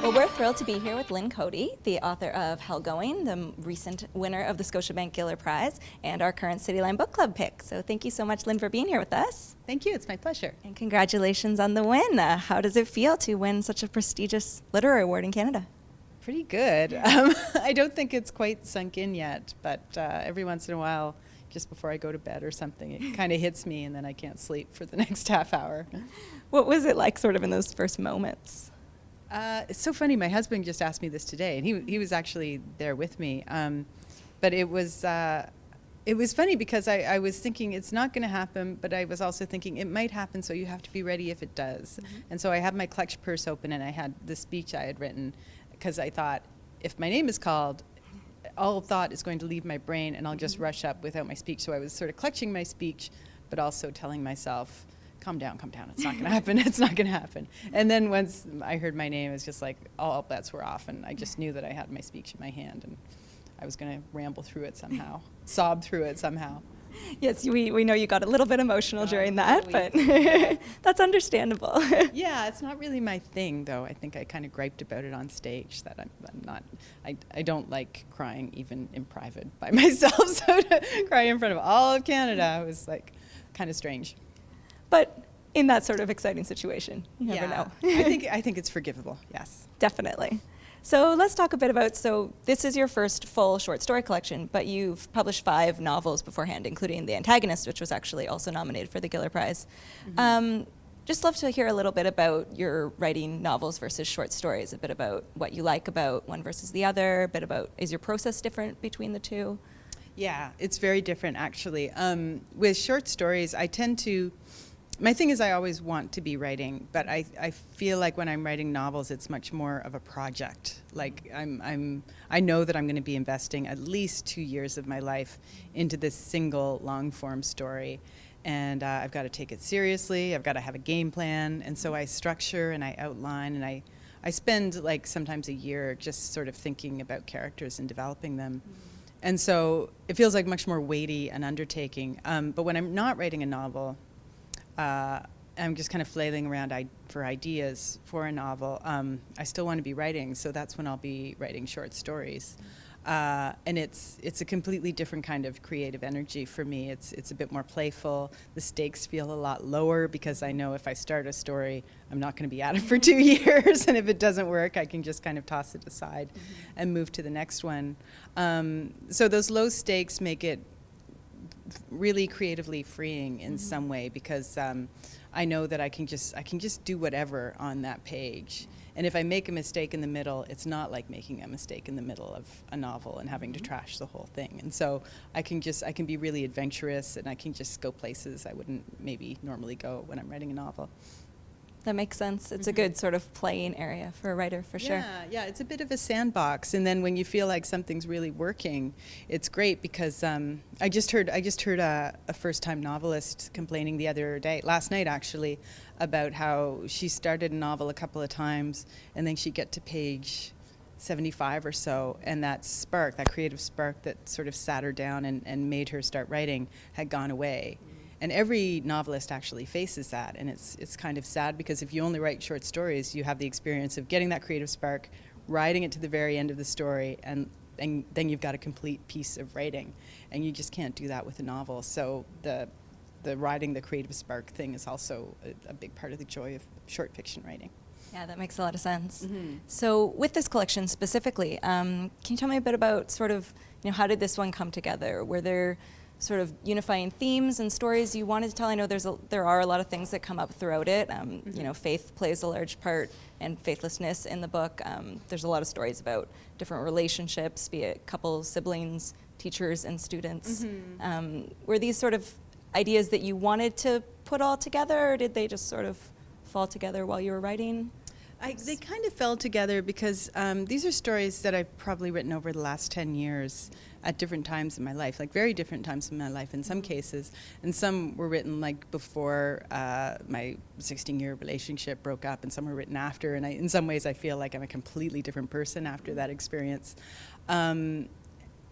Well, we're thrilled to be here with Lynn Coady, the author of Hellgoing, the recent winner of the Scotiabank Giller Prize, and our current Cityline Book Club pick. So thank you so much, Lynn, for being here with us. Thank you. It's my pleasure. And congratulations on the win. How does it feel to win such a prestigious literary award in Canada? Pretty good. I don't think it's quite sunk in yet, but every once in a while, just before I go to bed or something, it kind of hits me and then I can't sleep for the next half hour. What was it like sort of in those first moments? It's so funny. My husband just asked me this today, and he was actually there with me. But it was funny because I was thinking it's not going to happen, but I was also thinking it might happen, so you have to be ready if it does. Mm-hmm. And so I had my clutch purse open, and I had the speech I had written, because I thought if my name is called, all thought is going to leave my brain, and I'll just rush up without my speech. So I was sort of clutching my speech, but also telling myself, calm down, it's not going to happen, it's not going to happen. And then once I heard my name, it was just like all bets were off, and I just knew that I had my speech in my hand, and I was going to ramble through it somehow, sob through it somehow. Yes, we know you got a little bit emotional during that, but that's understandable. Yeah, it's not really my thing, though. I think I kind of griped about it on stage, that I'm not, I don't like crying even in private by myself, so to cry in front of all of Canada was like kind of strange. But in that sort of exciting situation, you never know. I think it's forgivable, yes. Definitely. So let's talk a bit about, so this is your first full short story collection, but you've published 5 novels beforehand, including The Antagonist, which was actually also nominated for the Giller Prize. Mm-hmm. Just love to hear a little bit about your writing novels versus short stories, a bit about what you like about one versus the other, a bit about, is your process different between the two? Yeah, it's very different, actually. With short stories, I tend to, my thing is I always want to be writing, but I feel like when I'm writing novels, it's much more of a project. Like I know that I'm going to be investing at least 2 years of my life into this single long form story. And I've got to take it seriously. I've got to have a game plan. And so I structure and I outline, and I spend like sometimes a year just sort of thinking about characters and developing them. And so it feels like much more weighty an undertaking. But when I'm not writing a novel, I'm just kind of flailing around for ideas for a novel. I still want to be writing, so that's when I'll be writing short stories. And it's a completely different kind of creative energy for me. It's a bit more playful. The stakes feel a lot lower because I know if I start a story, I'm not going to be at it for 2 years, and if it doesn't work, I can just kind of toss it aside and move to the next one. So those low stakes make it really creatively freeing in some way, because I know that I can just do whatever on that page. And if I make a mistake in the middle, it's not like making a mistake in the middle of a novel and having to trash the whole thing. And so I can be really adventurous, and I can just go places I wouldn't maybe normally go when I'm writing a novel. That makes sense. It's a good sort of playing area for a writer, for sure. Yeah, it's a bit of a sandbox. And then when you feel like something's really working, it's great, because I just heard a first-time novelist complaining the other day, last night actually, about how she started a novel a couple of times, and then she'd get to page 75 or so, and that spark, that creative spark that sort of sat her down and made her start writing, had gone away. And every novelist actually faces that, and it's kind of sad, because if you only write short stories, you have the experience of getting that creative spark, writing it to the very end of the story, and then you've got a complete piece of writing, and you just can't do that with a novel. So the writing the creative spark thing is also a big part of the joy of short fiction writing. Yeah, that makes a lot of sense. So with this collection specifically, can you tell me a bit about sort of, how did this one come together? Were there sort of unifying themes and stories you wanted to tell? I know there are a lot of things that come up throughout it. Faith plays a large part, and faithlessness in the book. There's a lot of stories about different relationships, be it couples, siblings, teachers, and students. Were these sort of ideas that you wanted to put all together, or did they just sort of fall together while you were writing? They kind of fell together because these are stories that I've probably written over the last 10 years at different times in my life, like very different times in my life in some cases. And some were written like before my 16-year relationship broke up, and some were written after. And in some ways I feel like I'm a completely different person after that experience. And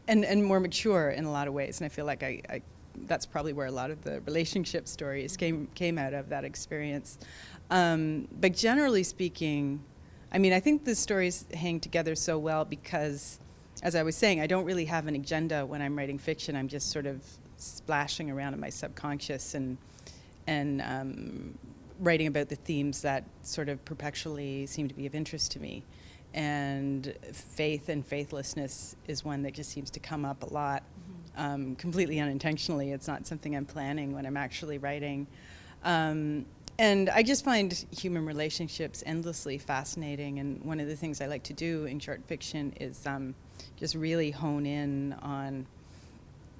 more mature in a lot of ways. And I feel like that's probably where a lot of the relationship stories came out of, that experience. But generally speaking, I mean, I think the stories hang together so well because, as I was saying, I don't really have an agenda when I'm writing fiction. I'm just sort of splashing around in my subconscious and writing about the themes that sort of perpetually seem to be of interest to me. And faith and faithlessness is one that just seems to come up a lot, completely unintentionally. It's not something I'm planning when I'm actually writing. And I just find human relationships endlessly fascinating. And one of the things I like to do in short fiction is just really hone in on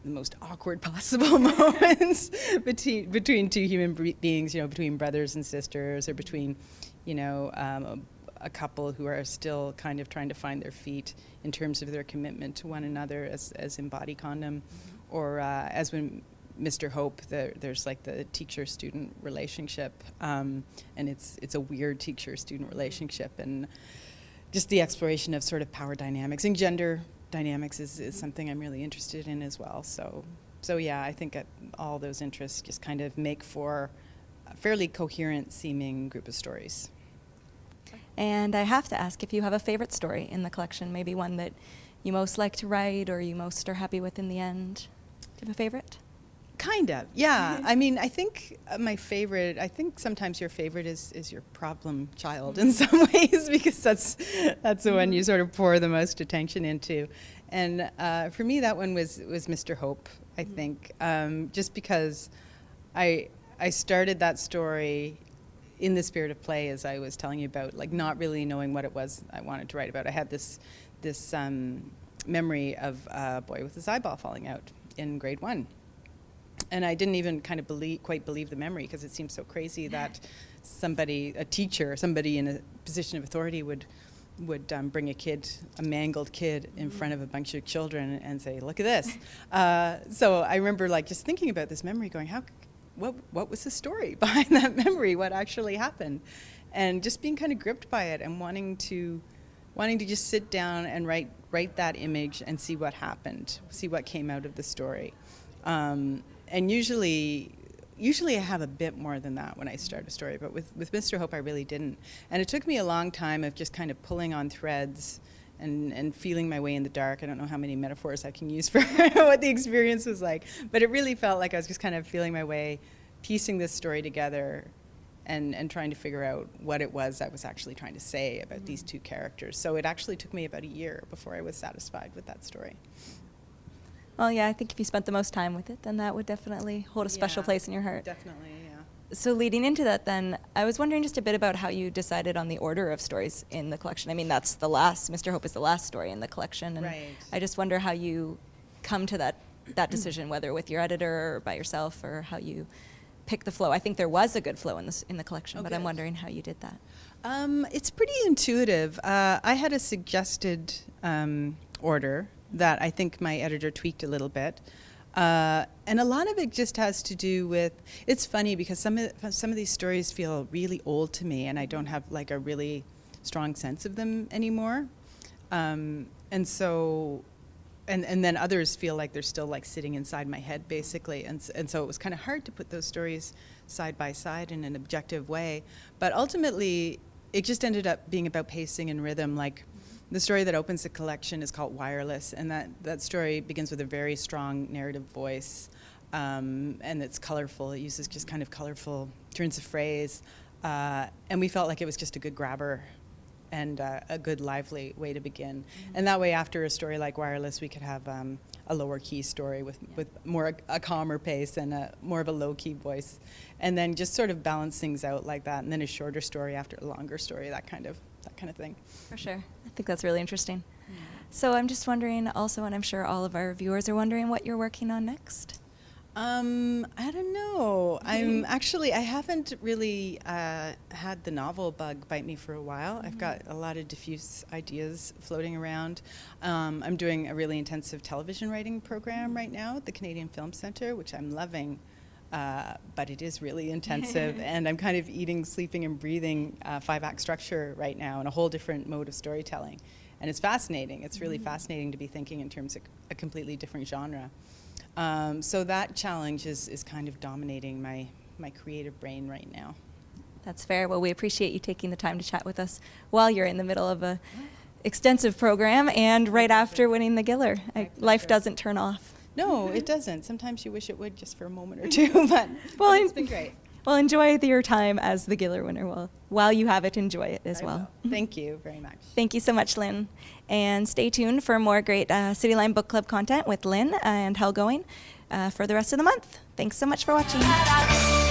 the most awkward possible moments between two human beings, you know, between brothers and sisters, or between, you know, a couple who are still kind of trying to find their feet in terms of their commitment to one another as in Body Condom, or as when Mr. Hope, there's like the teacher-student relationship, and it's a weird teacher-student relationship, and just the exploration of sort of power dynamics and gender dynamics is something I'm really interested in as well. So yeah, I think all those interests just kind of make for a fairly coherent seeming group of stories. And I have to ask if you have a favorite story in the collection, maybe one that you most like to write or you most are happy with in the end. Do you have a favorite? Kind of, yeah. I mean, I think my favorite, I think sometimes your favorite is your problem child in some ways, because that's the one you sort of pour the most attention into. And for me, that one was Mr. Hope, I think, just because I started that story in the spirit of play, as I was telling you about, like not really knowing what it was I wanted to write about. I had this memory of a boy with his eyeball falling out in grade 1. And I didn't even kind of quite believe the memory, because it seemed so crazy that somebody, a teacher, somebody in a position of authority would bring a mangled kid in front of a bunch of children and say, look at this. So I remember like just thinking about this memory going, what was the story behind that memory? What actually happened? And just being kind of gripped by it and wanting to just sit down and write that image and see what happened, see what came out of the story. And usually I have a bit more than that when I start a story, but with Mr. Hope I really didn't. And it took me a long time of just kind of pulling on threads and feeling my way in the dark. I don't know how many metaphors I can use for what the experience was like, but it really felt like I was just kind of feeling my way, piecing this story together and trying to figure out what it was I was actually trying to say about these two characters. So it actually took me about a year before I was satisfied with that story. Well, yeah, I think if you spent the most time with it, then that would definitely hold a special place in your heart. Definitely, yeah. So leading into that then, I was wondering just a bit about how you decided on the order of stories in the collection. I mean, that's the last, Mr. Hope is the last story in the collection. And right. I just wonder how you come to that decision, whether with your editor or by yourself, or how you pick the flow. I think there was a good flow in the collection, but I'm wondering how you did that. It's pretty intuitive. I had a suggested order that I think my editor tweaked a little bit. And a lot of it just has to do with, it's funny because some of these stories feel really old to me, and I don't have like a really strong sense of them anymore. And so, and then others feel like they're still like sitting inside my head basically. And so it was kind of hard to put those stories side by side in an objective way. But ultimately, it just ended up being about pacing and rhythm. Like, the story that opens the collection is called Wireless, and that story begins with a very strong narrative voice, and it's colorful. It uses just kind of colorful turns of phrase, and we felt like it was just a good grabber and a good lively way to begin. And that way, after a story like Wireless, we could have a lower key story with more a calmer pace and more of a low key voice, and then just sort of balance things out like that, and then a shorter story after a longer story, that kind of thing. For sure. I think that's really interesting. So I'm just wondering also, and I'm sure all of our viewers are wondering, what you're working on next? I don't know. I haven't really had the novel bug bite me for a while. I've got a lot of diffuse ideas floating around. I'm doing a really intensive television writing program right now at the Canadian Film Centre, which I'm loving. But it is really intensive, and I'm kind of eating, sleeping, and breathing 5-act structure right now in a whole different mode of storytelling. And it's fascinating. It's really fascinating to be thinking in terms of a completely different genre. So that challenge is kind of dominating my creative brain right now. That's fair. Well, we appreciate you taking the time to chat with us while you're in the middle of a extensive program and right after winning the Giller. Life doesn't turn off. No, it doesn't. Sometimes you wish it would just for a moment or two, but it's been great. Well, enjoy your time as the Giller winner. Well, while you have it, enjoy it as well. Thank you very much. Thank you so much, Lynn. And stay tuned for more great City Line Book Club content with Lynn and Hellgoing for the rest of the month. Thanks so much for watching.